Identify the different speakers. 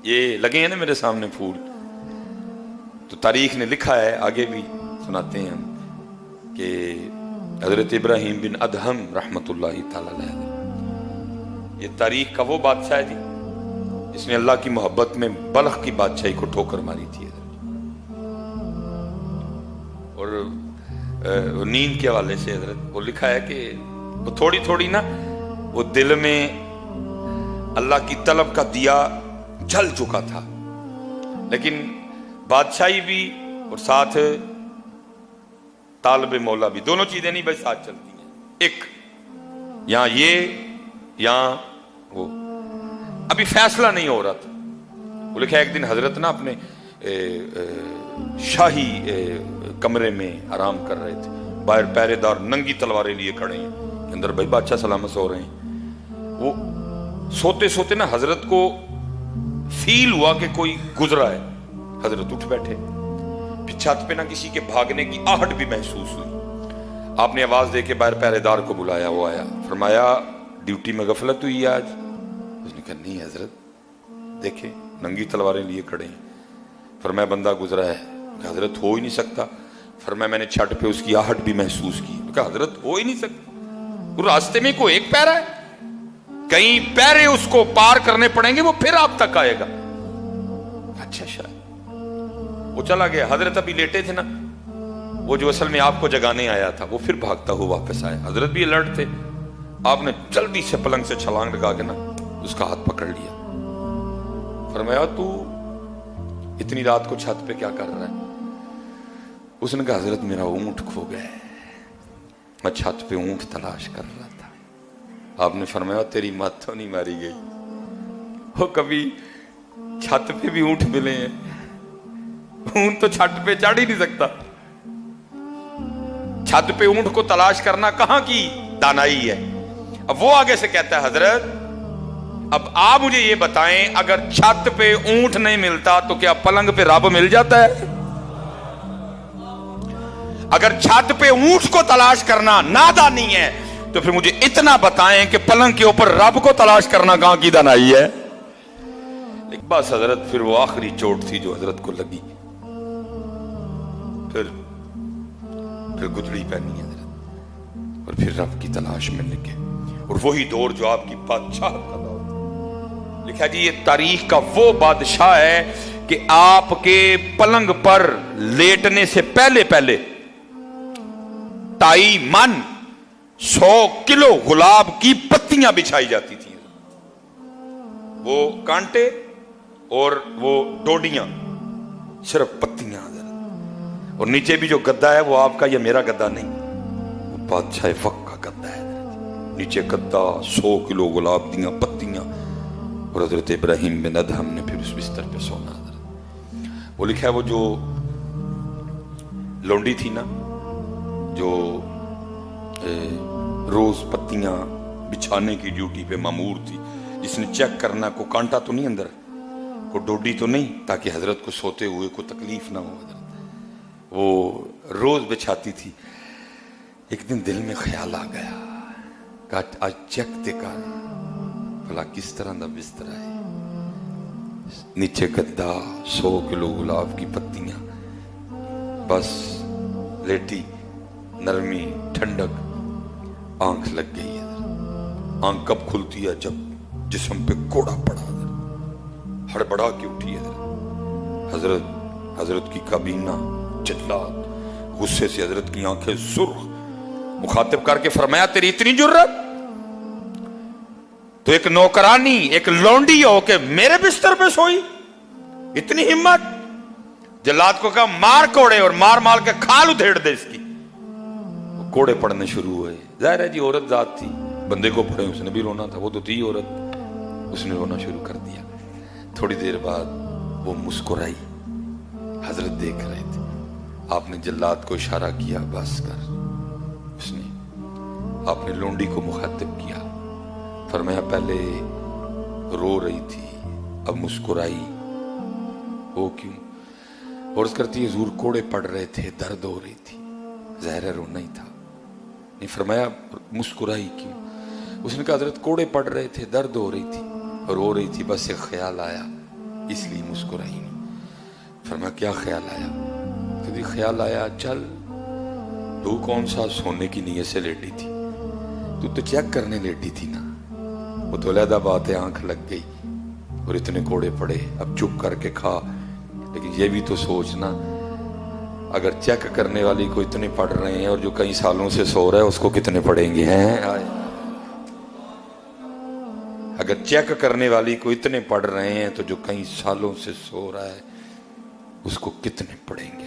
Speaker 1: یہ لگے ہیں نا میرے سامنے پھول، تو تاریخ نے لکھا ہے، آگے بھی سناتے ہیں ہم، کہ حضرت ابراہیم بن ادہم رحمت اللہ تعالی علیہ، یہ تاریخ کا وہ بادشاہ ہے جی جس نے اللہ کی محبت میں بلخ کی بادشاہی کو ٹھوکر ماری تھی، اور نیند کے حوالے سے حضرت وہ لکھا ہے کہ وہ تھوڑی تھوڑی نا وہ دل میں اللہ کی طلب کا دیا جل چکا تھا، لیکن بادشاہی بھی اور ساتھ طالب مولا بھی، دونوں چیزیں نہیں بھائی ساتھ چلتی ہیں، ایک یہاں یہ یہاں وہ، ابھی فیصلہ نہیں ہو رہا تھا۔ وہ لکھا ایک دن حضرت نا اپنے شاہی کمرے میں آرام کر رہے تھے، باہر پہرے دار ننگی تلواریں لیے کھڑے ہیں، اندر بھائی بادشاہ سلامت سو رہے ہیں۔ وہ سوتے سوتے نا حضرت کو فیل ہوا کہ کوئی گزرا ہے، حضرت اٹھ بیٹھے، پھر چھت پہ نہ کسی کے بھاگنے کی آہٹ بھی محسوس ہوئی۔ آپ نے آواز دے کے باہر پہرے دار کو بلایا، وہ آیا، فرمایا ڈیوٹی میں غفلت ہوئی ہے آج؟ اس نے کہا نہیں حضرت، دیکھیں ننگی تلواریں لیے کھڑے ہیں۔ فرمایا بندہ گزرا ہے؟ کہ حضرت ہو ہی نہیں سکتا۔ فرمایا میں نے چھت پہ اس کی آہٹ بھی محسوس کی۔ کہ حضرت ہو ہی نہیں سکتا، وہ راستے میں کوئی ایک پیرا ہے، کئی پیرے اس کو پار کرنے پڑیں گے وہ پھر آپ تک آئے گا۔ اچھا شاید وہ چلا گیا۔ حضرت ابھی لیٹے تھے نا، وہ جو اصل میں آپ کو جگانے آیا تھا وہ پھر بھاگتا ہوا واپس آیا۔ حضرت بھی الرٹ تھے، آپ نے جلدی سے پلنگ سے چھلانگ لگا کے نا اس کا ہاتھ پکڑ لیا۔ فرمایا تو اتنی رات کو چھت پہ کیا کر رہا ہے؟ اس نے کہا حضرت میرا اونٹ کھو گیا ہے، میں چھت پہ اونٹ تلاش کر رہا تھا۔ آپ نے فرمایا تیری مت تو نہیں ماری گئی، وہ کبھی چھت پہ بھی اونٹ ملے ہیں، اونٹ تو چھت پہ چڑھ ہی نہیں سکتا۔ چھت پہ اونٹ کو تلاش کرنا کہاں کی دانائی ہے؟ اب وہ آگے سے کہتا ہے حضرت اب آپ مجھے یہ بتائیں، اگر چھت پہ اونٹ نہیں ملتا تو کیا پلنگ پہ رب مل جاتا ہے؟ اگر چھت پہ اونٹ کو تلاش کرنا نادانی ہے تو پھر مجھے اتنا بتائیں کہ پلنگ کے اوپر رب کو تلاش کرنا کہاں کی دانائی ہے؟ لیکن بس حضرت پھر وہ آخری چوٹ تھی جو حضرت کو لگی، پھر گدڑی پہنی حضرت اور پھر رب کی تلاش میں لگے، اور وہی دور جو آپ کی بادشاہت کا دور۔ لکھا جی یہ تاریخ کا وہ بادشاہ ہے کہ آپ کے پلنگ پر لیٹنے سے پہلے 2.5 من 100 کلو گلاب کی پتیاں بچھائی جاتی تھیں، وہ کانٹے اور وہ ڈوڈیاں، صرف پتیاں حضرت، اور نیچے بھی جو گدا ہے وہ آپ کا یا میرا گدا نہیں، وہ بادشاہ وقت کا گدا ہے، نیچے گدا 100 کلو گلاب دیاں پتیاں، اور حضرت ابراہیم بن ادہم نے پھر اس بستر پہ سونا حضرت۔ وہ لکھا ہے وہ جو لونڈی تھی نا جو روز پتیاں بچھانے کی ڈیوٹی پہ مامور تھی، جس نے چیک کرنا کو کانٹا تو نہیں اندر، کو ڈوڈی تو نہیں، تاکہ حضرت کو سوتے ہوئے کو تکلیف نہ ہو حضرت، وہ روز بچھاتی تھی۔ ایک دن دل میں خیال آ گیا کہ آج چیک تے کر بھلا کس طرح دا بستر ہے، نیچے گدا 100 کلو گلاب کی پتیاں، بس لیٹی، نرمی، ٹھنڈک، آنکھ لگ گئی ہے۔ آنکھ کب کھلتی ہے؟ جب جسم پہ کوڑا پڑا، ہڑبڑا کے اٹھی ہے حضرت کی کابینہ جلات، غصے سے حضرت کی آنکھیں سرخ، مخاطب کر کے فرمایا تیری اتنی جرت تو ایک نوکرانی ایک لونڈی ہو کے میرے بستر پہ سوئی، اتنی ہمت؟ جلات کو کہا مار کوڑے اور مار کے کھال ادھیڑ دے اس کی۔ وہ کوڑے پڑنے شروع ہوئے، ظاہر ہے جی عورت ذات تھی، بندے کو پڑے اس نے بھی رونا تھا، وہ تو تھی عورت، اس نے رونا شروع کر دیا۔ تھوڑی دیر بعد وہ مسکرائی، حضرت دیکھ رہے تھے، آپ نے جلات کو اشارہ کیا بس کر، اس نے آپ نے لونڈی کو مخاطب کیا، فرمایا پہلے رو رہی تھی اب مسکرائی، وہ کیوں؟ اور اس کرتی حضور کوڑے پڑ رہے تھے، درد ہو رہی تھی، ظاہر ہے رونا ہی تھا، نہیں فرمایا مسکرائی کیوں؟ اس نے کہا حضرت کوڑے پڑ رہے تھے، درد ہو رہی تھی اور رو رہی تھی، بس ایک خیال آیا اس لیے مسکرائی نہیں. فرمایا کیا خیال آیا؟ کہتی خیال آیا چل تو کون سا سونے کی نیت سے لیٹی تھی, تو چیک کرنے لیٹی تھی نا. وہ تو علیحدہ بات ہے, آنکھ لگ گئی اور اتنے کوڑے پڑے, اب چپ کر کے کھا. لیکن یہ بھی تو سوچنا, اگر چیک کرنے والی کو اتنے پڑ رہے ہیں اور جو کئی سالوں سے سو رہا ہے اس کو کتنے پڑیں گے ہیں؟ اگر چیک کرنے والی کو اتنے پڑ رہے ہیں تو جو کئی سالوں سے سو رہا ہے اس کو کتنے پڑیں گے؟